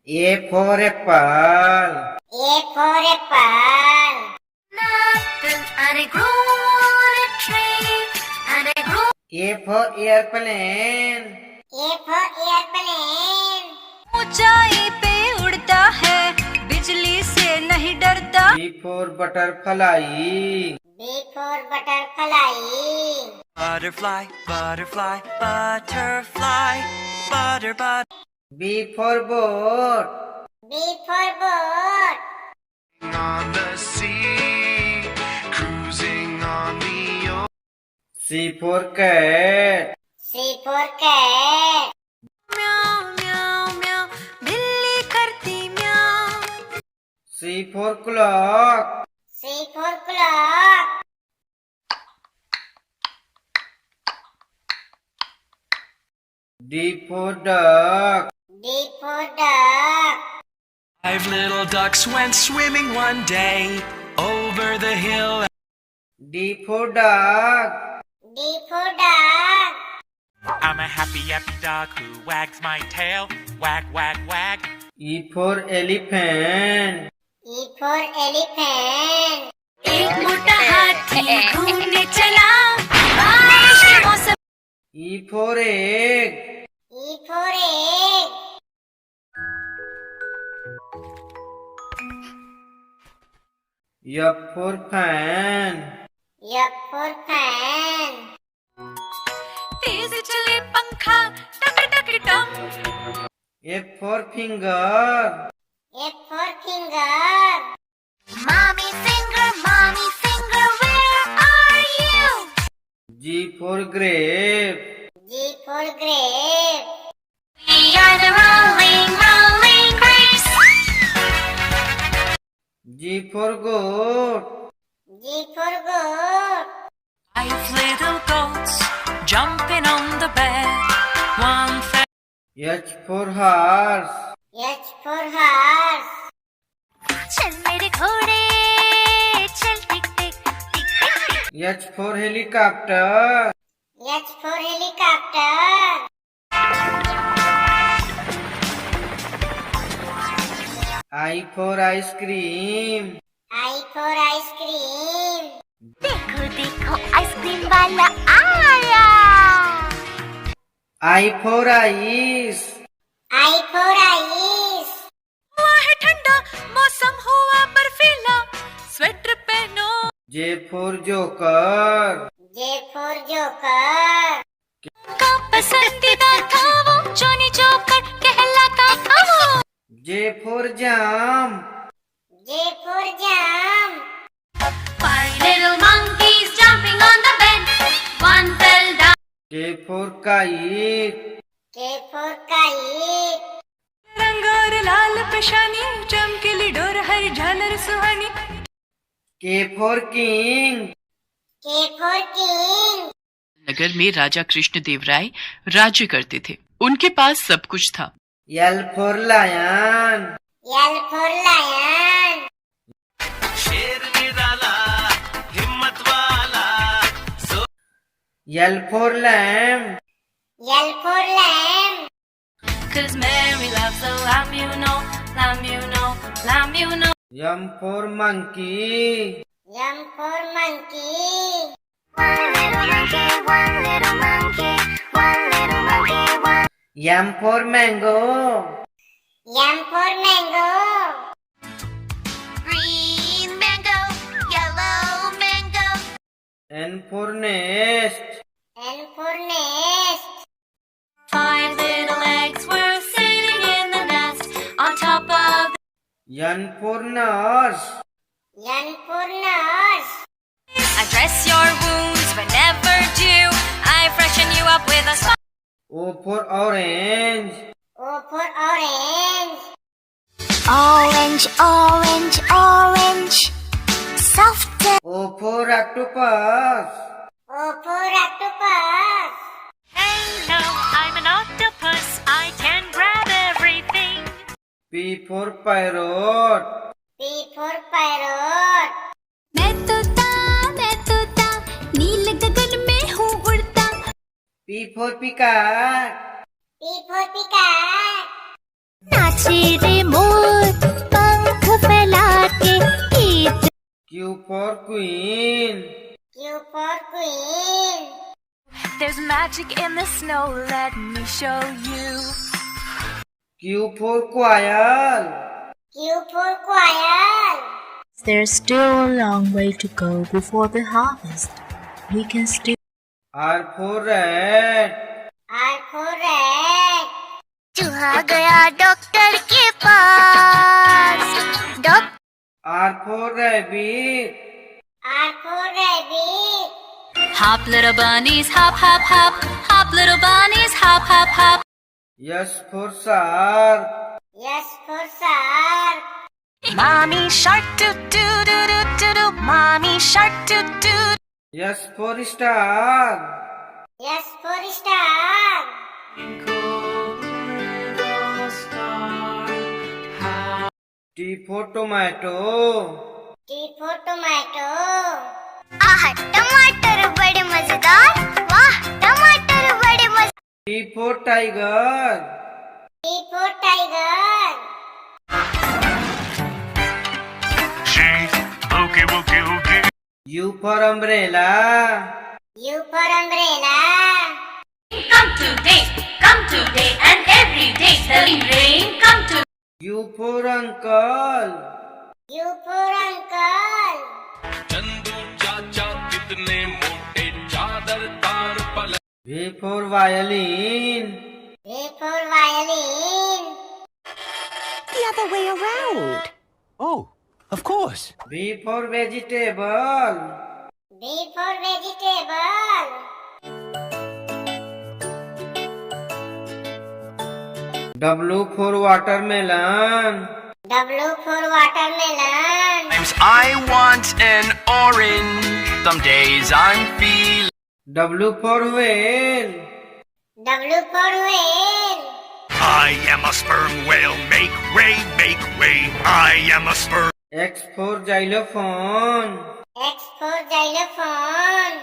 A for apple. A for apple. And I grew on a tree, and I grew. A for airplane. A for airplane. ऊंचाई पे उड़ता है, बिजली से नहीं डरता. B for butterfly. B for butterfly. Butterfly, butterfly, butterfly, butter. B for boat. B for boat. On the sea, cruising on the ocean. C for cat. C for cat. म्याऊ म्याऊ म्याऊ, बिल्ली करती म्याऊ. C for clock. C for clock. D for duck. D for duck. 5 little ducks went swimming one day over the hill. D for dog. D for duck. I'm a happy dog who wags my tail. Wag, wag, wag. E for elephant. E for elephant. एक मोटा हाथी घूमने चला, बारिश के मौसम. E for egg. E for egg. F for fan. F for fan. तेज चले पंखा, टक टक टम. F for finger. F for finger. Mommy finger, where are you? G for grape. G for grape. We are the rolling grapes. G for goat. G for goat. 5 little goats jumping on the bed. One fell. H for horse. H for horse. चल मेरे घोड़े, चल टिक टिक टिक टिक टिक. H for helicopter. H for helicopter. I for ice cream. I for ice cream. देखो देखो ice cream वाला आया. I for ice. I for ice. हुआ है ठंडा, मौसम हुआ बर्फीला, स्वेटर पहनो. J for joker. J for joker. का पसंदीदा था वो, जॉनी जोकर कहलाता था वो. J for jam. J for jam. 5 little monkeys jumping on the bed, one fell down. K for kite. K for kite. रंग और लाल पेशानी, चमकीली डोर हर झालर सुहानी. K for king. K for king. नगर में राजा कृष्णदेव राय राज्य करते थे. उनके पास सब कुछ था. L for lion. L for lion. शेर निराला, हिम्मत वाला. L for lamb. L for lamb. 'Cause Mary loves the lamb, you know, lamb, you know, lamb, you know. M for monkey. M for monkey. One little monkey, one little monkey, one little monkey, one. M for mango. M for mango. Green mango, yellow mango. N for nest. N for nest. 5 little eggs were sitting in the nest on top of. N for nurse. N for nurse. I dress your wounds whenever due. I freshen you up with a smile. O for orange. O for orange. Orange, orange, orange. Soft. O for octopus. O for octopus. Hello, I'm an octopus. I can grab everything. P for parrot. P for parrot. मैं तोता, नील गगन में हूँ उड़ता. P for peacock. P for peacock. नाच नाचे रे मोर पंख फैला के गीत Q for Queen. Q for Queen. There's magic in the snow, let me show you. Q for Quail. Q for Quail. There's still a long way to go before the harvest. We can still R for Rat. R for Rat. चूहा गया doctor के पास doctor R for Rabbit. R for Rabbit. Hop, little bunnies, hop, hop, hop. Hop, little bunnies, hop, hop, hop. S for Shark. S for Shark. Mommy shark doo doo doo doo doo doo. Mommy shark doo doo. S for Star. S for Star. T for Tomato. T for Tomato. आह टमाटर बड़े मजेदार वाह टमाटर बड़े मजेदार T for Tiger. T for Tiger. She boogie woogie woogie. U for Umbrella. U for Umbrella. Come today, and every day. The rain, come to. U for Uncle. U for Uncle. V for Violin. V for Violin. The other way around. Oh, of course. V for Vegetable. V for Vegetable. W for Watermelon. W for Watermelon. I want an orange. Some days I'm feeling. W for Whale. W for Whale. I am a sperm whale. Make way, make way. I am a sperm. X for Xylophone. X for Xylophone.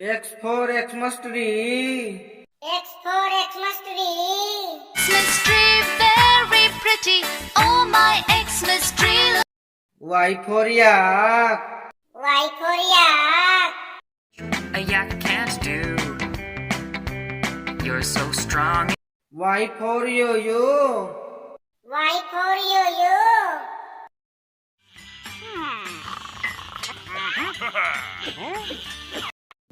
X for Xmas tree. X for Xmas tree. Xmas tree very pretty oh my Xmas tree Y for Yak. Y for Yak. A yak can't do. You're so strong. Y for Yo-Yo. Y for Yo-Yo.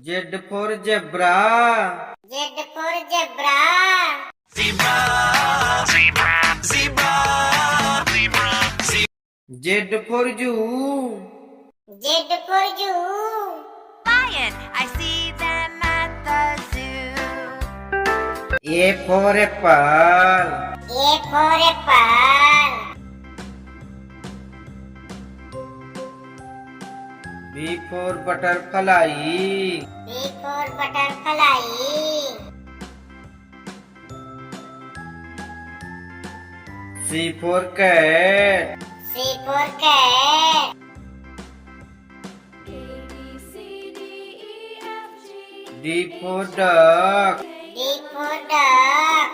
Z for Zebra. Z for Zebra. Zebra, zebra, zebra, zebra, zebra. Z for Zoo. Z for Zoo. Lion, I see them at the zoo. A for Apple. A for Apple. B for Butterfly. B for Butterfly. C for Cat. C for Cat. D for Duck. D for Duck.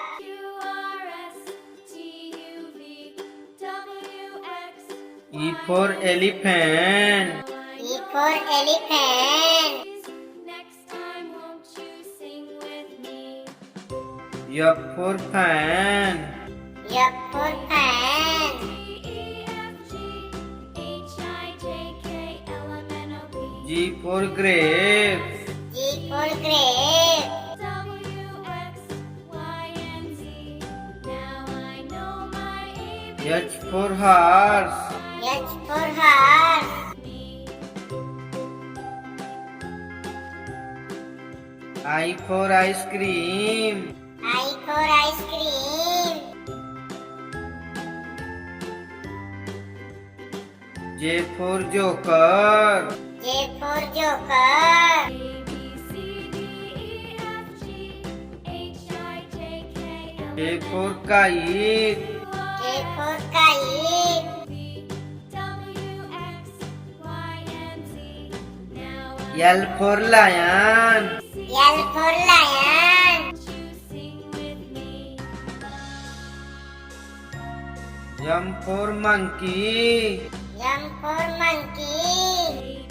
E for Elephant. E for Elephant. F for Fan. F for Fan. G for Grape. G for Grape. H for Horse. H for Horse. I for Ice Cream. I for Ice Cream. J for Joker. J for Joker. K for Kite. K for Kite. L for Lion. L for Lion. M for monkey. M for monkey.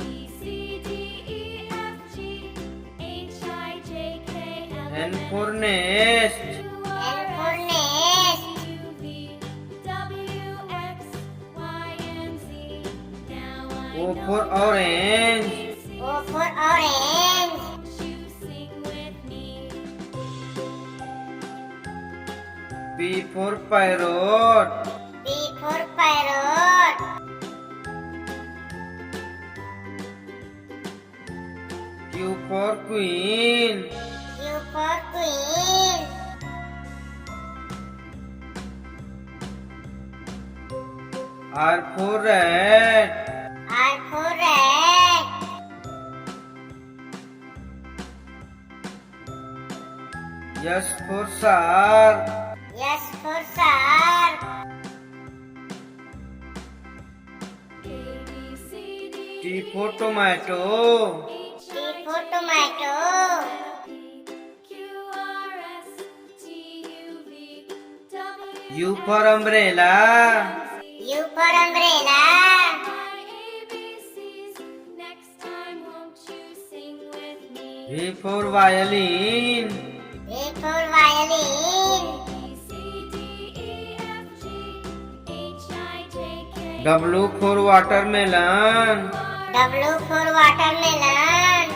N for nest. N for nest. O for orange. O for orange. P for parrot. P for parrot. Q for queen. Q for queen. R for rat. R for rat. S for shark. S for shark. T for tomato. T for tomato. U for umbrella. U for umbrella. V for violin. V for violin. W for watermelon. W for watermelon.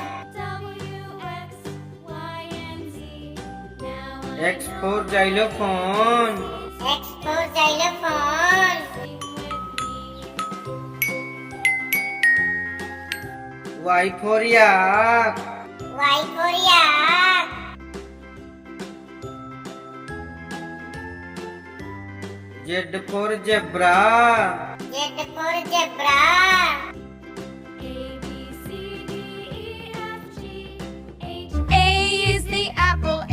X for xylophone. X for xylophone. Y for yak. Y for yak. Z for zebra. Z for zebra. A is the apple, A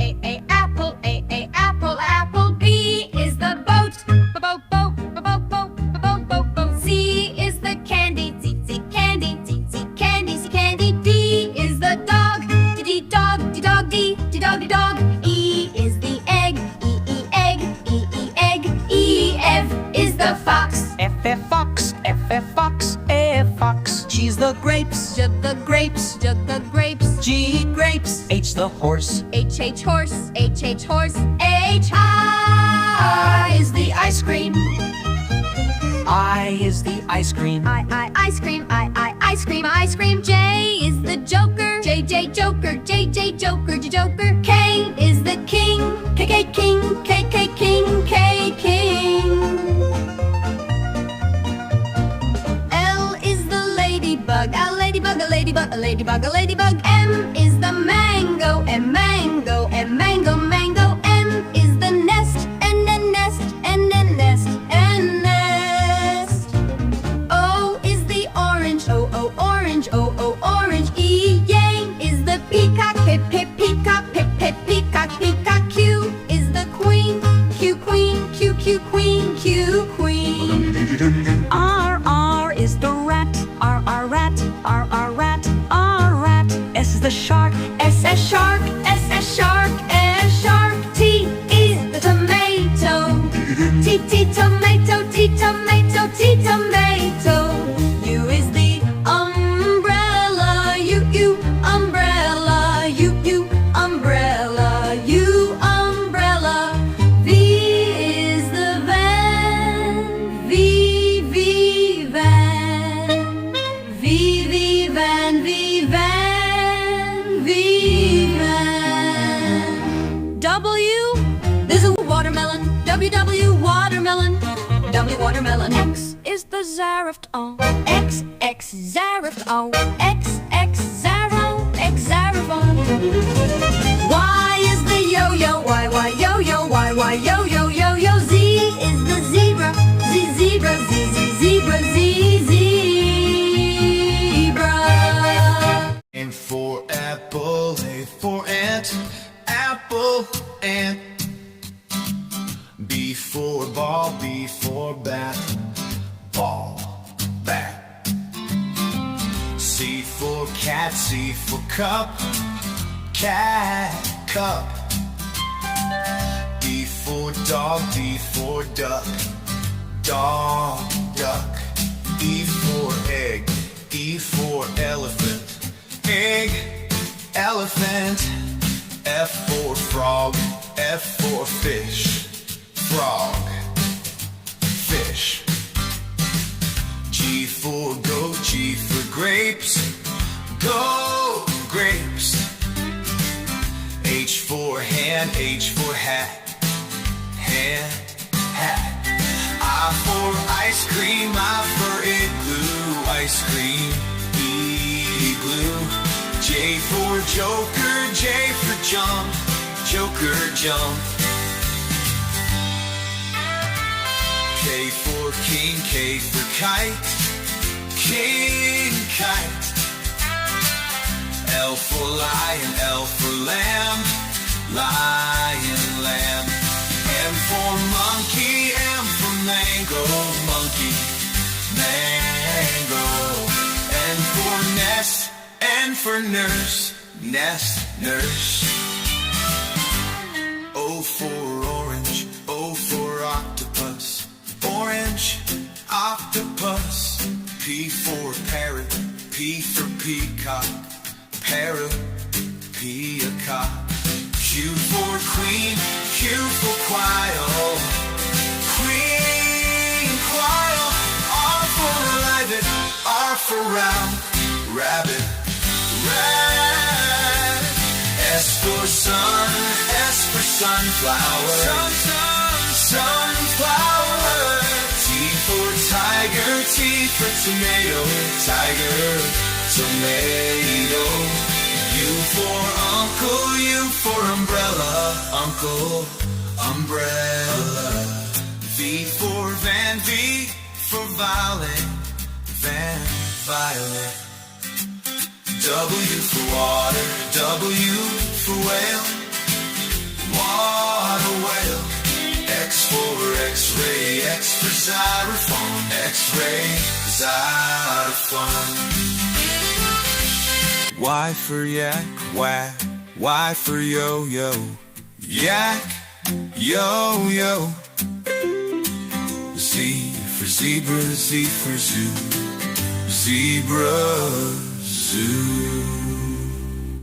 apple, A apple, apple. B is the boat, boat, boat, boat, boat, boat, boat, boat. C is the candy, C candy, C candy, C candy. D is the dog, D dog, D dog, D dog, D dog. E is the egg, E egg, E egg. E F is the fox, F fox, F fox, F fox. G's the grapes, J the grapes, J the grapes. G grapes. H the horse, H horse, H horse. H I is the ice cream, I is the ice cream. I ice cream, I ice cream, ice cream. J is the joker, J joker, J joker, J joker. K is the king, K king, K king, K king. L is the ladybug, a ladybug, a ladybug, a ladybug, a ladybug. M is the mango, M mango, M mango, mango. N is the nest, N nest, N nest, N nest. O is the orange, O orange, O orange. E yang is the peacock, peacock, peacock, peacock. Q is the queen, Q queen, Q queen, Q queen. R is the rat, R rat, R rat, R rat. S is the shark, S shark, S shark, S shark. T is the tomato, T tomato, T tomato, T tomato. U is the umbrella, U umbrella, U umbrella, U umbrella. V is the van, V van, V van, V van, V van. W, there's a watermelon, W watermelon, W watermelon. X is the xarift, oh, X xarift, oh, X xaraphone. Y is the yo-yo, Y yo-yo, Y yo-yo, yo-yo. Z is the zebra, Z zebra, Z zebra, Z zebra. And for apple, A for ant, apple, ant. B for ball, B for bat, ball, bat. C for cat, C for cup, cat, cup. D for dog, D for duck, dog, duck. E for egg, E for elephant, egg, elephant. F for frog, F for fish, frog, fish. G for goat, G for grapes, go, grapes. H for hand, H for hat, hand, hat. I for ice cream, I for igloo, ice cream, igloo. J for joker, J for jump, joker, jump. K for king, K for kite, king, kite. L for lion, L for lamb, lion, lamb. M for monkey, M for mango, monkey, mango. N for nest, N for nurse, nest, nurse. O for orange, O for octopus, orange, octopus. P for parrot, P for peacock, parrot, peacock. Q for queen, Q for quail, queen, quail. R for rabbit, R for round, rabbit, rat. S for sun, S for sunflower, sunflower. T for tiger, T for tomato, tiger, tomato. U for uncle, U for umbrella, uncle, umbrella. V for van, V for violet, van, violet. W for water, W for whale, water whale. X for x-ray, X for xylophone, x-ray, xylophone. Y for yak, whack, Y for yo-yo, yak, yo-yo. Z for zebra, Z for zoo, zebra, zoo.